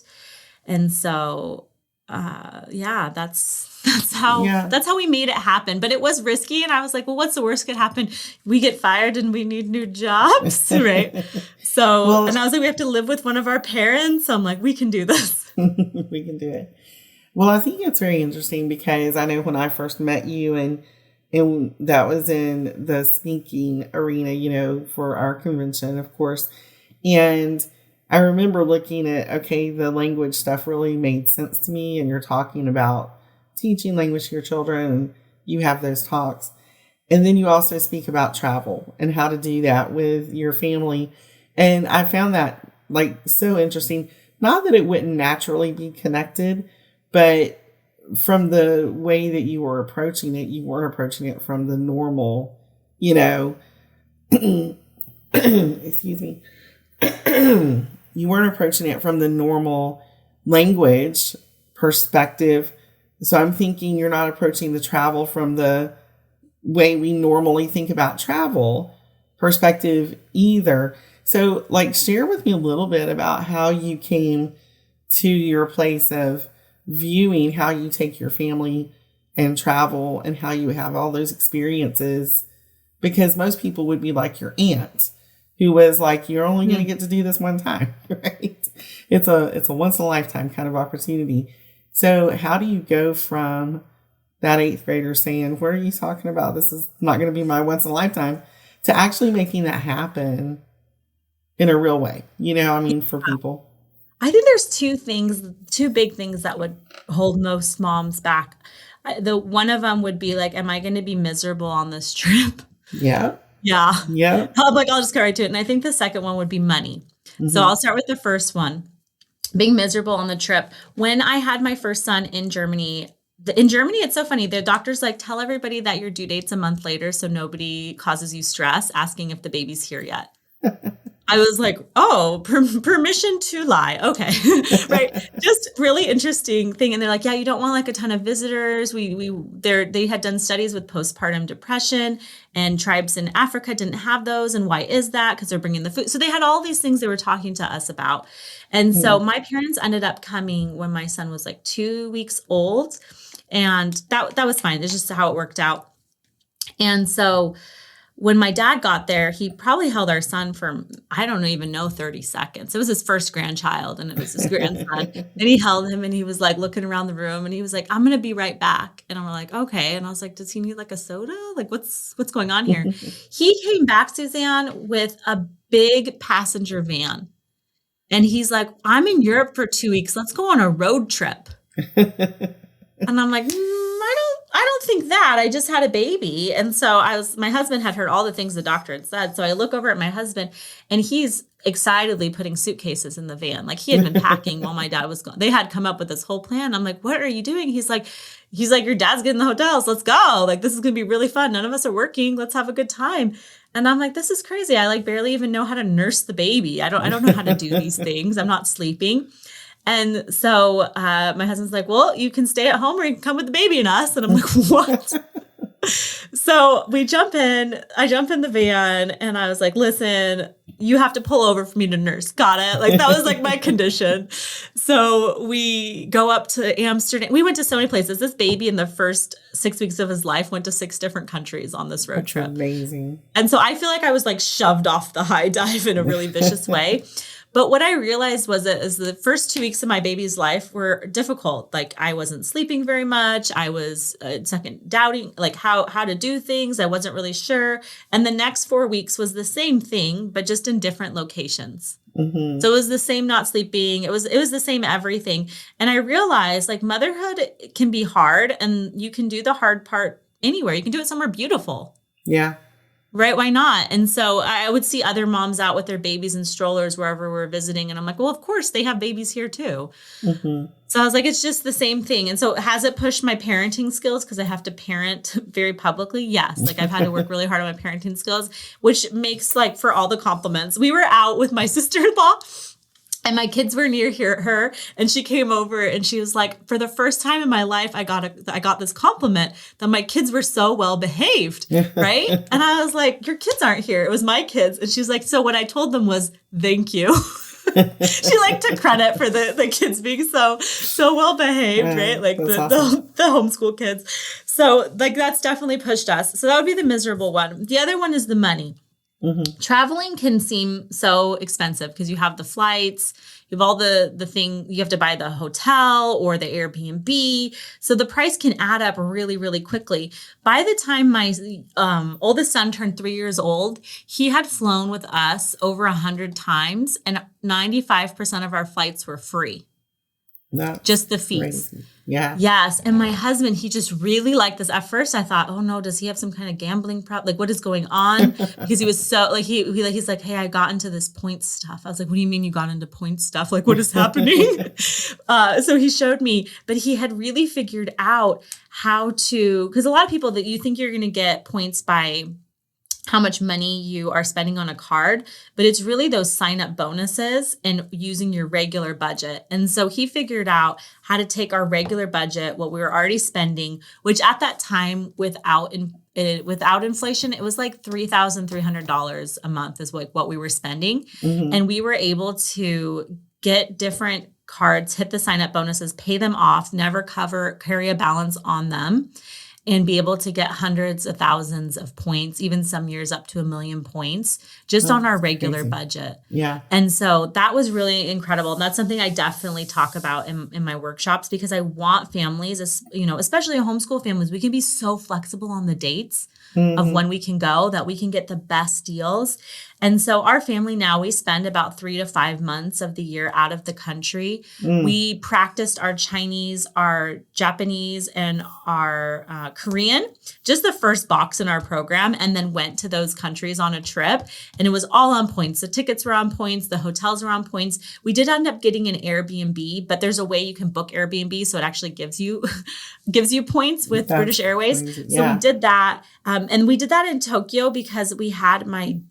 And so that's how we made it happen. But it was risky, and I was like, well, what's the worst could happen? We get fired and we need new jobs, right? So, and I was like, we have to live with one of our parents. So I'm like, we can do this. We can do it. Well, I think it's very interesting, because I know when I first met you, and that was in the speaking arena, for our convention, of course. And I remember looking at, the language stuff really made sense to me. And you're talking about teaching language to your children, and you have those talks. And then you also speak about travel and how to do that with your family. And I found that so interesting. Not that it wouldn't naturally be connected, but from the way that you were approaching it, you weren't approaching it from the normal, excuse me. You weren't approaching it from the normal language perspective. So I'm thinking you're not approaching the travel from the way we normally think about travel perspective either. So share with me a little bit about how you came to your place of viewing how you take your family and travel, and how you have all those experiences, because most people would be like your aunt, who was like, you're only going to get to do this one time, right? It's a once in a lifetime kind of opportunity. So how do you go from that 8th grader saying, what are you talking about? This is not going to be my once in a lifetime, to actually making that happen in a real way, for people? I think there's two big things that would hold most moms back. The one of them would be like, am I going to be miserable on this trip? Yeah. Yeah. Yeah. I'll just go right to it. And I think the second one would be money. So I'll start with the first one, being miserable on the trip. When I had my first son in Germany, it's so funny. The doctor's like, tell everybody that your due date's a month later so nobody causes you stress asking if the baby's here yet. I was like, oh, permission to lie. Okay. Right. Just really interesting thing. And they're like, yeah, you don't want like a ton of visitors. They had done studies with postpartum depression, and tribes in Africa didn't have those. And why is that? Because they're bringing the food. So they had all these things they were talking to us about. And so my parents ended up coming when my son was like 2 weeks old. And that was fine. It's just how it worked out. And so when my dad got there, he probably held our son for, I don't even know, 30 seconds. It was his first grandchild, and it was his grandson. And he held him, and he was like looking around the room, and he was like, I'm going to be right back. And I'm like, okay. And I was like, does he need like a soda? Like, what's going on here? He came back, Suzanne, with a big passenger van. And he's like, I'm in Europe for 2 weeks. Let's go on a road trip. And I'm like, I don't think that. I just had a baby. And so my husband had heard all the things the doctor had said. So I look over at my husband, and he's excitedly putting suitcases in the van. Like, he had been packing while my dad was gone. They had come up with this whole plan. I'm like, what are you doing? He's like, your dad's getting the hotels. Let's go. Like, this is going to be really fun. None of us are working. Let's have a good time. And I'm like, this is crazy. I like barely even know how to nurse the baby. I don't know how to do these things. I'm not sleeping. And so my husband's like, well, you can stay at home or you can come with the baby and us. And I'm like, what? So I jump in the van, and I was like, listen, you have to pull over for me to nurse. Got it? Like, that was like my condition. So we go up to Amsterdam. We went to so many places. This baby in the first 6 weeks of his life went to 6 different countries on this road trip. Amazing. And so I feel like I was like shoved off the high dive in a really vicious way. But what I realized was that the first 2 weeks of my baby's life were difficult. Like, I wasn't sleeping very much. I was doubting like how to do things. I wasn't really sure. And the next 4 weeks was the same thing, but just in different locations. Mm-hmm. So it was the same not sleeping. It was the same everything. And I realized like motherhood can be hard, and you can do the hard part anywhere. You can do it somewhere beautiful. Yeah. Right? Why not? And so I would see other moms out with their babies in strollers wherever we're visiting. And I'm like, well, of course they have babies here too. Mm-hmm. So I was like, it's just the same thing. And so has it pushed my parenting skills because I have to parent very publicly? Yes. Like, I've had to work really hard on my parenting skills, which makes like for all the compliments. We were out with my sister-in-law, and my kids were near her, and she came over, and she was like, for the first time in my life, I got this compliment that my kids were so well behaved, right? And I was like, your kids aren't here. It was my kids. And she was like, so what I told them was, thank you. She like took credit for the kids being so well behaved, right? Like awesome. the homeschool kids. So like that's definitely pushed us. So that would be the miserable one. The other one is the money. Mm-hmm. Traveling can seem so expensive because you have the flights, you have all the thing, you have to buy the hotel or the Airbnb. So the price can add up really, really quickly. By the time my oldest son turned 3 years old, he had flown with us over 100 times, and 95% of our flights were free. That's just the fees. Crazy. Yeah. Yes. And my husband, he just really liked this. At first I thought, oh no, does he have some kind of gambling problem? Like, what is going on? Because he was so like, he's like, hey, I got into this point stuff. I was like, what do you mean you got into point stuff? Like, what is happening? So he showed me, but he had really figured out how to, because a lot of people that you think you're going to get points by how much money you are spending on a card, but it's really those sign up bonuses and using your regular budget. And so he figured out how to take our regular budget, what we were already spending, which at that time without inflation, it was like $3,300 a month is like what we were spending. Mm-hmm. And we were able to get different cards, hit the sign up bonuses, pay them off, never carry a balance on them, and be able to get hundreds of thousands of points, even some years up to 1 million points, just on our regular budget. Yeah. And so that was really incredible. And that's something I definitely talk about in my workshops, because I want families, especially homeschool families, we can be so flexible on the dates of when we can go, that we can get the best deals. And so our family now, we spend about 3 to 5 months of the year out of the country. We practiced our Chinese, our Japanese, and our Korean, just the first box in our program, and then went to those countries on a trip. And it was all on points. The tickets were on points. The hotels were on points. We did end up getting an Airbnb, but there's a way you can book Airbnb. So it actually gives you points with British Airways. Crazy. So we did that. And we did that in Tokyo because we had my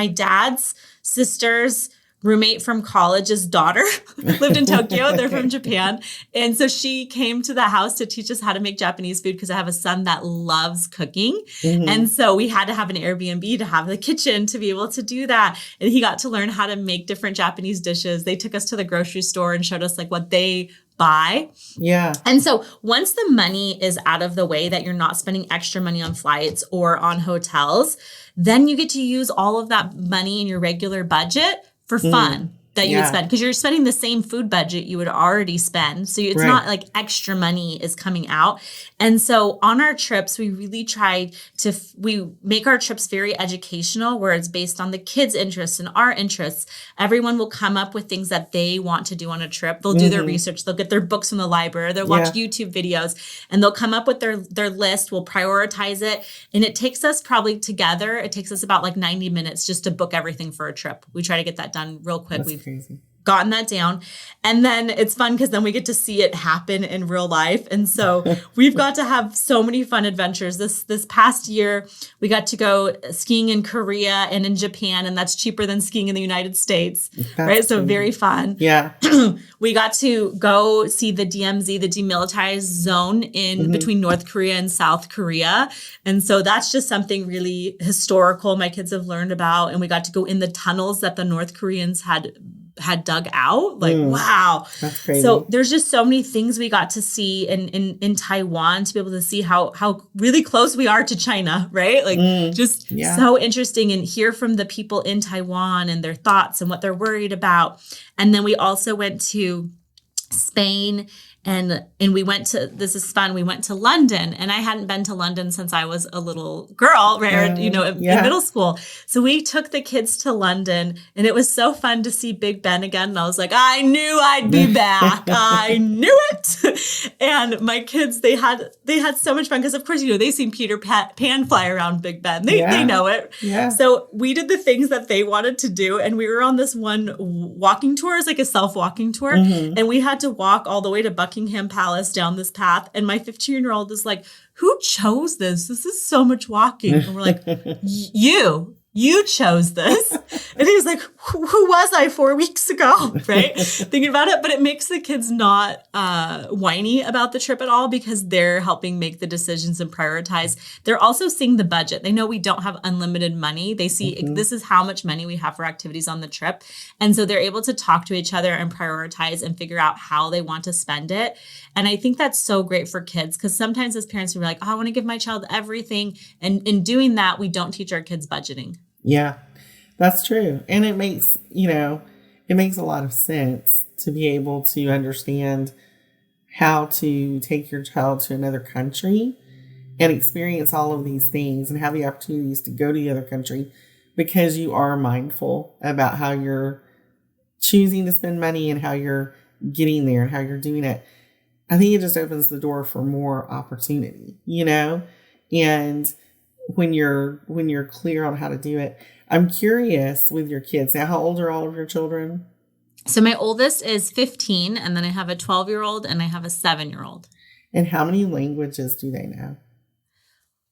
dad's sister's roommate from college's daughter lived in Tokyo. They're from Japan. And so she came to the house to teach us how to make Japanese food because I have a son that loves cooking. And so we had to have an Airbnb to have the kitchen to be able to do that. And he got to learn how to make different Japanese dishes. They took us to the grocery store and showed us like what they buy. Yeah. And so once the money is out of the way, that you're not spending extra money on flights or on hotels, then you get to use all of that money in your regular budget for fun that you would spend, because you're spending the same food budget you would already spend. So it's not like extra money is coming out. And so on our trips, we really try to, we make our trips very educational, where it's based on the kids' interests and our interests. Everyone will come up with things that they want to do on a trip. They'll do their research. They'll get their books from the library. They'll watch YouTube videos, and they'll come up with their list. We'll prioritize it. And it takes us probably together, it takes us about like 90 minutes just to book everything for a trip. We try to get that done real quick. That's crazy. Gotten that down. And then it's fun because then we get to see it happen in real life. And so we've got to have so many fun adventures. This past year, we got to go skiing in Korea and in Japan, and that's cheaper than skiing in the United States, right? So very fun. Yeah. We got to go see the DMZ, the demilitarized zone in between North Korea and South Korea. And so that's just something really historical my kids have learned about. And we got to go in the tunnels that the North Koreans had dug out. Like, wow. That's crazy. So there's just so many things we got to see in Taiwan, to be able to see how really close we are to China, right? Like just so interesting, and hear from the people in Taiwan and their thoughts and what they're worried about. And then we also went to Spain, and we went to, this is fun, we went to London, and I hadn't been to London since I was a little girl, right? In middle school. So we took the kids to London, and it was so fun to see Big Ben again. And I was like, I knew I'd be back. I knew it. And my kids, they had so much fun because, of course, they've seen Peter Pan fly around Big Ben. They know it. Yeah. So we did the things that they wanted to do, and we were on this one walking tour. It's like a self-walking tour, and we had to walk all the way to Buckingham Palace down this path. And my 15-year-old is like, who chose this? This is so much walking. And we're like, you chose this. And he was like, who was I 4 weeks ago? Right? Thinking about it. But it makes the kids not whiny about the trip at all, because they're helping make the decisions and prioritize. They're also seeing the budget. They know we don't have unlimited money. They see this is how much money we have for activities on the trip. And so they're able to talk to each other and prioritize and figure out how they want to spend it. And I think that's so great for kids, because sometimes as parents, we're like, I want to give my child everything. And in doing that, we don't teach our kids budgeting. Yeah, that's true. And it makes a lot of sense to be able to understand how to take your child to another country and experience all of these things and have the opportunities to go to the other country, because you are mindful about how you're choosing to spend money and how you're getting there and how you're doing it. I think it just opens the door for more opportunity, and when you're clear on how to do it. I'm curious with your kids. Now, how old are all of your children? So my oldest is 15, and then I have a 12-year-old and I have a 7-year-old. And how many languages do they know?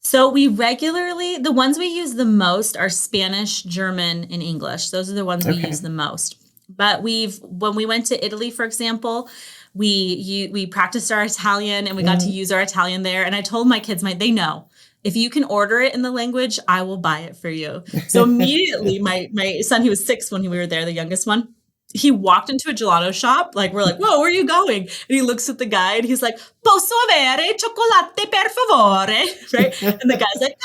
So the ones we use the most are Spanish, German, and English. Those are the ones we use the most. But when we went to Italy, for example, we practiced our Italian, and we got to use our Italian there. And I told my kids, they know. If you can order it in the language, I will buy it for you. So immediately, my son, he was 6 when we were there, the youngest one, he walked into a gelato shop. Like, we're like, whoa, where are you going? And he looks at the guy and he's like, posso avere chocolate per favore? Right? And the guy's like,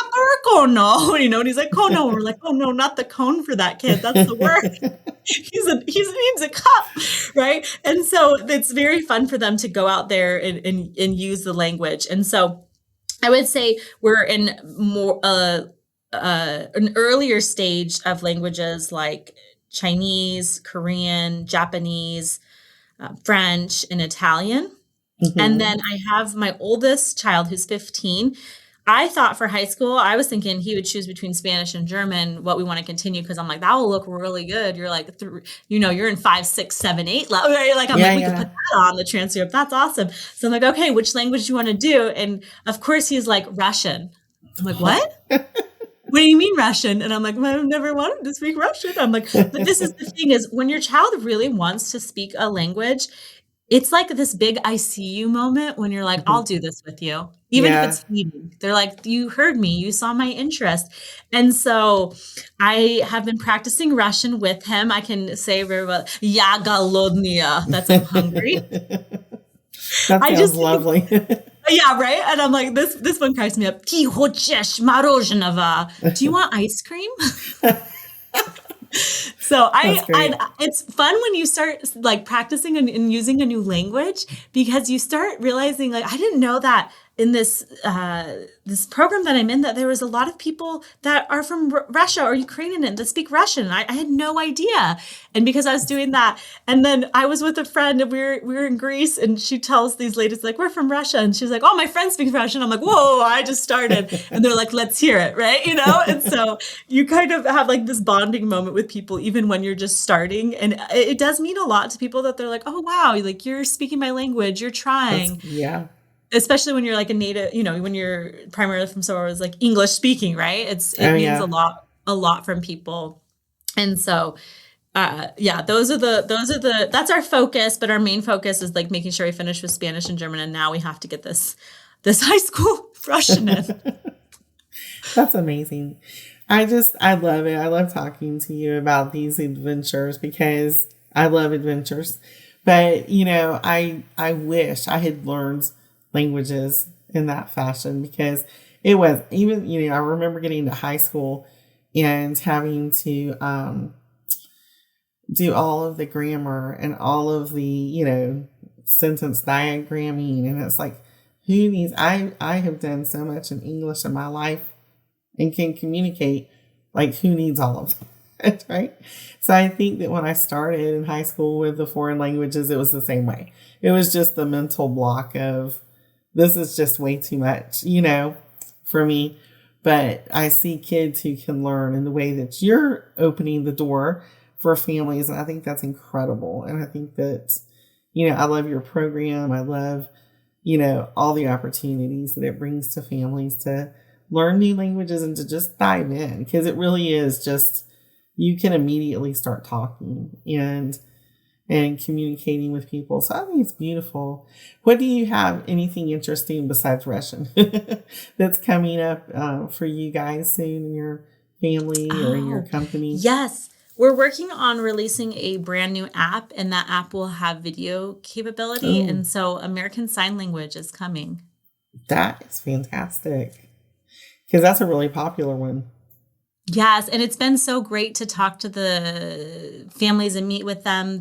cono. And he's like, cono. And we're like, oh no, not the cone for that kid. That's the word. He needs a cup. Right? And so it's very fun for them to go out there and use the language. And so I would say we're in more an earlier stage of languages like Chinese, Korean, Japanese, French, and Italian. And Mm-hmm. then I have my oldest child who's 15. I thought for high school, I was thinking he would choose between Spanish and German, what we want to continue, because I'm like, that will look really good. You're like, you're in 5, 6, 7, 8 level. Right? Like, I'm Yeah, like, we could yeah. put that on the transcript. That's awesome. So I'm like, okay, which language do you want to do? And of course, he's like, Russian. I'm like, what? What do you mean Russian? And I'm like, well, I've never wanted to speak Russian. I'm like, but this is the thing is when your child really wants to speak a language, it's like this big I see you moment when you're like, I'll Mhm. do this with you. Even if Yeah. it's feeding. They're like, you heard me, you saw my interest. And so I have been practicing Russian with him. I can say very well, "Ya golodnya." That's I'm hungry. That I sounds just think lovely. yeah, right? And I'm like, this one cracks me up. "Ty хочешь мороженого?" Do you want ice cream? So That's great. it's fun when you start like practicing and using a new language because you start realizing like I didn't know that in this program that I'm in that there was a lot of people that are from Russia or Ukrainian and that speak Russian. I had no idea, and because I was doing that, and then I was with a friend and we were in Greece, and she tells these ladies like we're from Russia, and she's like, oh, my friend speaks Russian. I'm like, whoa, I just started, and they're like, let's hear it, right? And so you kind of have like this bonding moment with people even when you're just starting, and it does mean a lot to people that they're like, oh wow, like you're speaking my language, you're trying, Yeah. especially when you're like a native, when you're primarily from somewhere that's like English speaking, right? It Oh, means yeah. a lot from people. And so yeah, that's our focus, but our main focus is like making sure we finish with Spanish and German, and now we have to get this high school Russian in. That's amazing. I love it. I love talking to you about these adventures because I love adventures. But, I wish I had learned languages in that fashion because it was even, I remember getting to high school and having to do all of the grammar and all of the, sentence diagramming. And it's like, I have done so much in English in my life and can communicate, like who needs all of that, right? So I think that when I started in high school with the foreign languages, it was the same way. It was just the mental block of this is just way too much, for me. But I see kids who can learn in the way that you're opening the door for families. And I think that's incredible. And I think that, I love your program. I love, all the opportunities that it brings to families to learn new languages and to just dive in because it really is just, you can immediately start talking and communicating with people. So I think it's beautiful. What do you have anything interesting besides Russian that's coming up for you guys soon in your family or in your Oh, company? yes. We're working on releasing a brand new app, and that app will have video capability. Oh, And so American Sign Language is coming. that is fantastic because that's a really popular one. Yes, and it's been so great to talk to the families and meet with them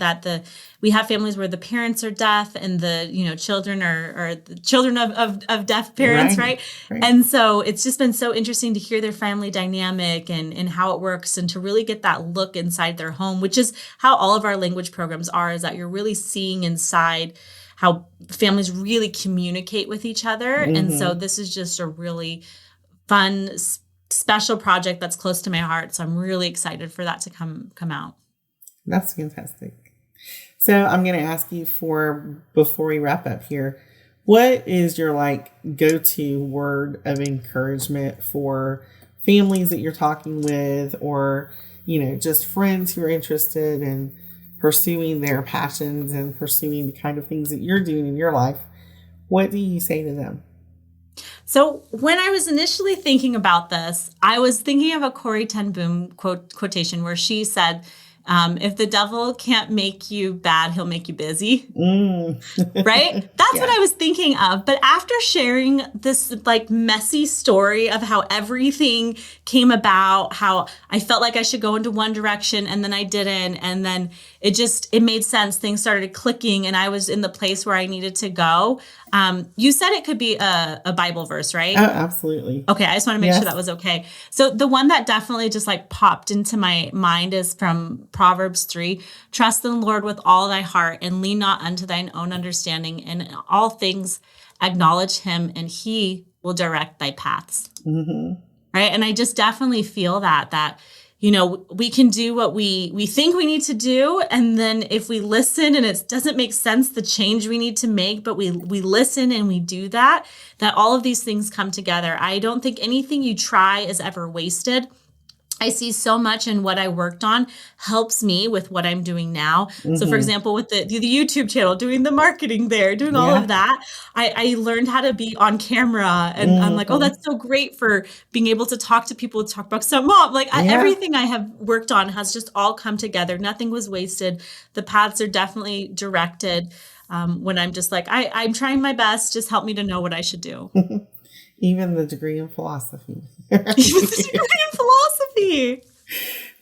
we have families where the parents are deaf and the children are the children of deaf parents, Right. right? Right. And so it's just been so interesting to hear their family dynamic and how it works and to really get that look inside their home, which is how all of our language programs are, is that you're really seeing inside how families really communicate with each other. And so Mm-hmm. this is just a really fun special project that's close to my heart. So I'm really excited for that to come out. That's fantastic. So I'm going to ask you before we wrap up here, what is your go-to word of encouragement for families that you're talking with or, just friends who are interested in pursuing their passions and pursuing the kind of things that you're doing in your life? What do you say to them? So when I was initially thinking about this, I was thinking of a Corrie ten Boom quotation where she said, If the devil can't make you bad, he'll make you busy. Right? That's Yeah. what I was thinking of. But after sharing this like messy story of how everything came about, how I felt like I should go into one direction and then I didn't. And then it made sense. Things started clicking and I was in the place where I needed to go. You said it could be a Bible verse, right? Oh, absolutely. Okay, I just want to make sure that was okay. So the one that definitely just like popped into my mind is from Proverbs 3. Trust in the Lord with all thy heart and lean not unto thine own understanding. And in all things acknowledge him and he will direct thy paths. Right? And I just definitely feel that we can do what we think we need to do. And then if we listen and it doesn't make sense, the change we need to make, but we listen and we do that all of these things come together. I don't think anything you try is ever wasted. I see so much in what I worked on helps me with what I'm doing now. So for example, with the YouTube channel, doing the marketing there, doing all of that, I learned how to be on camera and I'm like, oh, that's so great for being able to talk to people, talk about some mom. Like everything I have worked on has just all come together. Nothing was wasted. The paths are definitely directed when I'm just like, I'm trying my best. Just help me to know what I should do. Even the degree in philosophy. Even the degree in philosophy.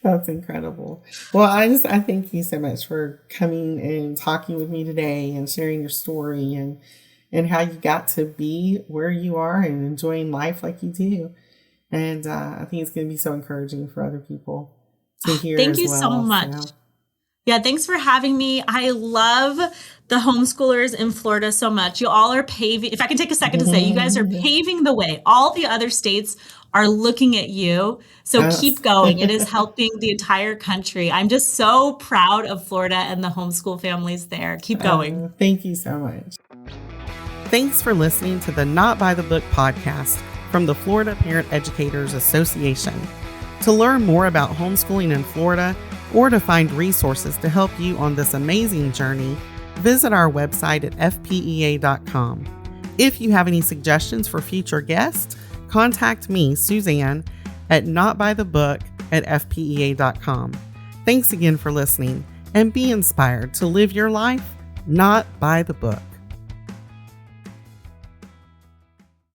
That's incredible. Well, I thank you so much for coming and talking with me today and sharing your story and how you got to be where you are and enjoying life like you do. And I think it's going to be so encouraging for other people to hear. Thank you so much. Yeah, thanks for having me. I love the homeschoolers in Florida so much. You all are paving, if I can take a second to say, you guys are paving the way. All the other states are looking at you. So keep going. It is helping the entire country. I'm just so proud of Florida and the homeschool families there. Keep going. Thank you so much. Thanks for listening to the Not by the Book podcast from the Florida Parent Educators Association. To learn more about homeschooling in Florida or to find resources to help you on this amazing journey, visit our website at FPEA.com. If you have any suggestions for future guests, contact me, Suzanne, at notbythebook@fpea.com. Thanks again for listening and be inspired to live your life not by the book.